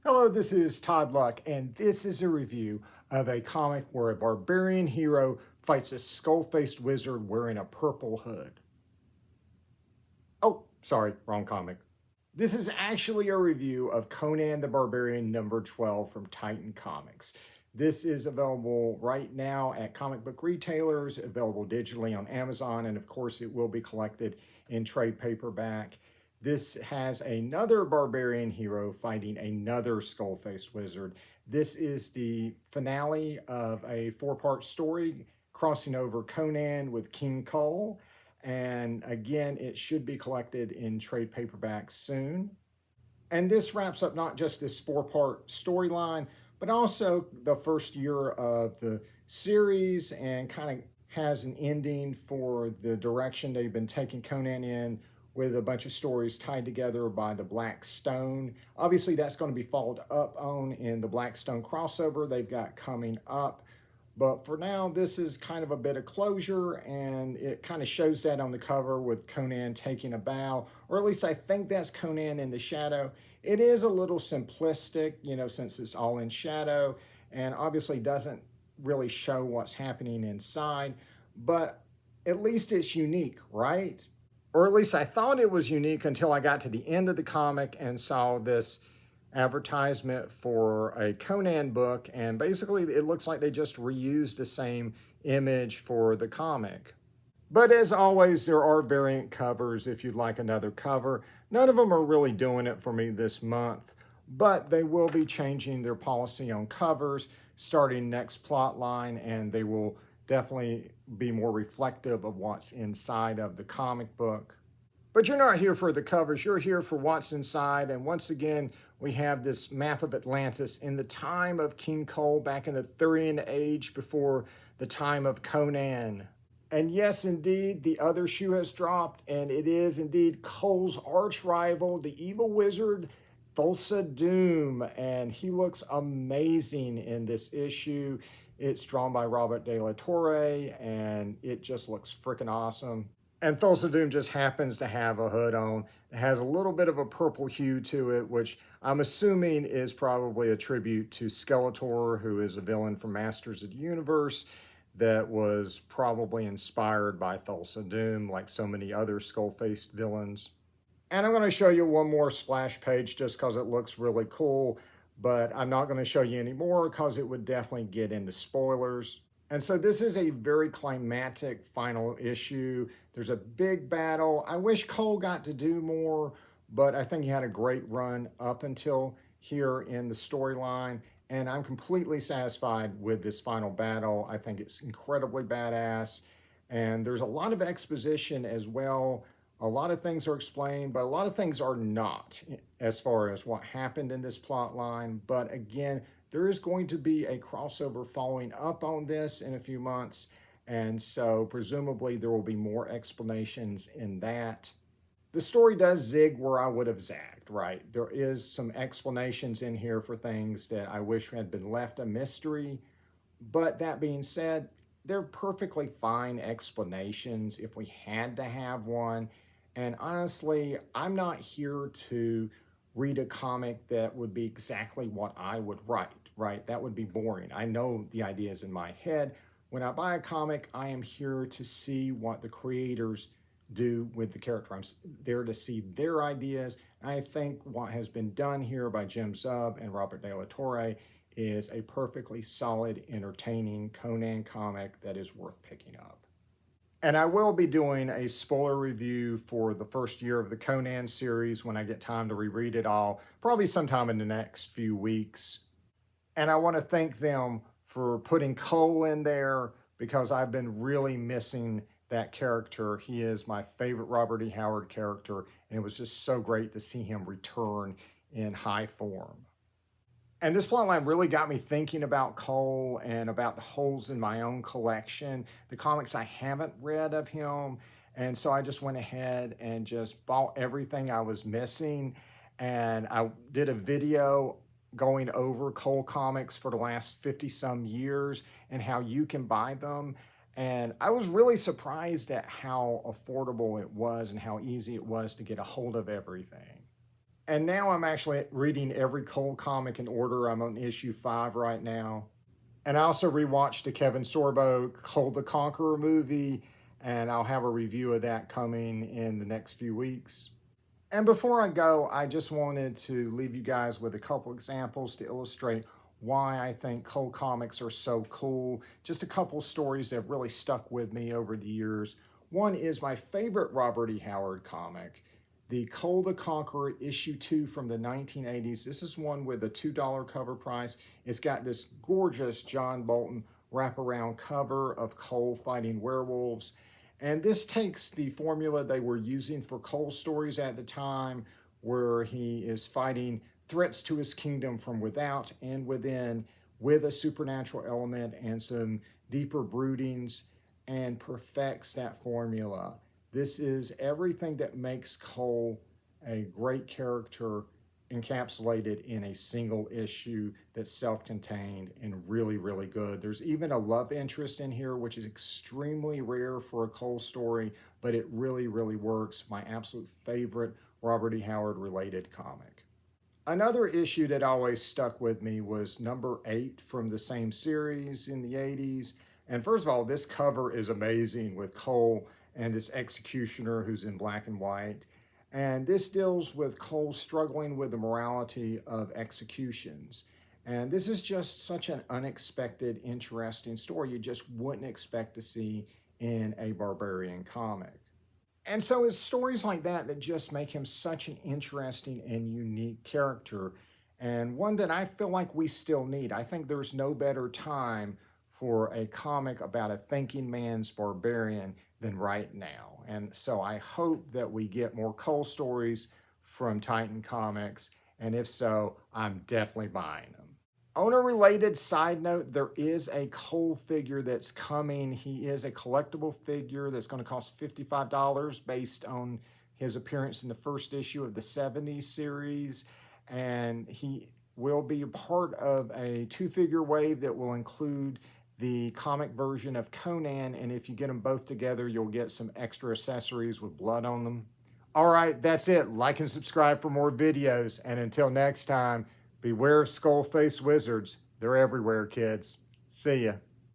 Hello, this is Todd Luck, and this is a review of a comic where a barbarian hero fights a skull-faced wizard wearing a purple hood. Oh, sorry, wrong comic. This is actually a review of Conan the Barbarian number 12 from Titan Comics. This is available right now at comic book retailers, available digitally on Amazon, and of course it will be collected in trade paperback. This has another barbarian hero fighting another skull-faced wizard. This is the finale of a four-part story crossing over Conan with King Kull. And again, it should be collected in trade paperback soon. And this wraps up not just this four-part storyline, but also the first year of the series, and kind of has an ending for the direction they've been taking Conan in, with a bunch of stories tied together by the Black Stone. Obviously, that's going to be followed up on in the Black Stone crossover they've got coming up. But for now, this is kind of a bit of closure, and it kind of shows that on the cover with Conan taking a bow, or at least I think that's Conan in the shadow. It is a little simplistic, since it's all in shadow, and obviously doesn't really show what's happening inside, but at least it's unique, right? Or at least I thought it was unique until I got to the end of the comic and saw this advertisement for a Conan book, and basically it looks like they just reused the same image for the comic. But as always, there are variant covers if you'd like another cover. None of them are really doing it for me this month, but they will be changing their policy on covers starting next plot line, and they will definitely be more reflective of what's inside of the comic book. But you're not here for the covers, you're here for what's inside. And once again, we have this map of Atlantis in the time of King Kull, back in the Thurian age before the time of Conan. And yes, indeed, the other shoe has dropped, and it is indeed Kull's arch rival, the evil wizard, Thulsa Doom, and he looks amazing in this issue. It's drawn by Robert De La Torre, and it just looks freaking awesome. And Thulsa Doom just happens to have a hood on. It has a little bit of a purple hue to it, which I'm assuming is probably a tribute to Skeletor, who is a villain from Masters of the Universe that was probably inspired by Thulsa Doom, like so many other skull-faced villains. And I'm going to show you one more splash page just because it looks really cool, but I'm not going to show you any more because it would definitely get into spoilers. And so this is a very climactic final issue. There's a big battle. I wish Cole got to do more, but I think he had a great run up until here in the storyline, and I'm completely satisfied with this final battle. I think it's incredibly badass, and there's a lot of exposition as well. A lot of things are explained, but a lot of things are not as far as what happened in this plot line. But again, there is going to be a crossover following up on this in a few months, and so presumably there will be more explanations in that. The story does zig where I would have zagged, right? There is some explanations in here for things that I wish had been left a mystery, but that being said, they're perfectly fine explanations if we had to have one. And honestly, I'm not here to read a comic that would be exactly what I would write, right? That would be boring. I know the ideas in my head. When I buy a comic, I am here to see what the creators do with the character. I'm there to see their ideas. And I think what has been done here by Jim Zub and Robert De La Torre is a perfectly solid, entertaining Conan comic that is worth picking up. And I will be doing a spoiler review for the first year of the Conan series when I get time to reread it all, probably sometime in the next few weeks. And I want to thank them for putting Cole in there, because I've been really missing that character. He is my favorite Robert E. Howard character, and it was just so great to see him return in high form. And this plotline really got me thinking about Cole and about the holes in my own collection, the comics I haven't read of him. And so I just went ahead and just bought everything I was missing. And I did a video going over Cole comics for the last 50-some years and how you can buy them. And I was really surprised at how affordable it was and how easy it was to get a hold of everything. And now I'm actually reading every Kull comic in order. I'm on issue 5 right now. And I also rewatched the Kevin Sorbo Kull the Conqueror movie, and I'll have a review of that coming in the next few weeks. And before I go, I just wanted to leave you guys with a couple examples to illustrate why I think Kull comics are so cool. Just a couple stories that have really stuck with me over the years. One is my favorite Robert E. Howard comic, the Kull the Conqueror issue 2 from the 1980s. This is one with a $2 cover price. It's got this gorgeous John Bolton wraparound cover of Kull fighting werewolves. And this takes the formula they were using for Kull stories at the time, where he is fighting threats to his kingdom from without and within with a supernatural element and some deeper broodings, and perfects that formula. This is everything that makes Kull a great character encapsulated in a single issue that's self-contained and really, really good. There's even a love interest in here, which is extremely rare for a Kull story, but it really, really works. My absolute favorite Robert E. Howard related comic. Another issue that always stuck with me was number 8 from the same series in the 80s. And first of all, this cover is amazing with Kull and this executioner who's in black and white. And this deals with Kull struggling with the morality of executions. And this is just such an unexpected, interesting story you just wouldn't expect to see in a Barbarian comic. And so it's stories like that that just make him such an interesting and unique character, and one that I feel like we still need. I think there's no better time for a comic about a thinking man's barbarian than right now. And so I hope that we get more Kull stories from Titan Comics, and if so, I'm definitely buying them. On a related side note, there is a Kull figure that's coming. He is a collectible figure that's going to cost $55 based on his appearance in the first issue of the 70s series. And he will be a part of a 2-figure wave that will include the comic version of Conan. And if you get them both together, you'll get some extra accessories with blood on them. All right, that's it. Like and subscribe for more videos. And until next time, beware of skull-faced wizards. They're everywhere, kids. See ya.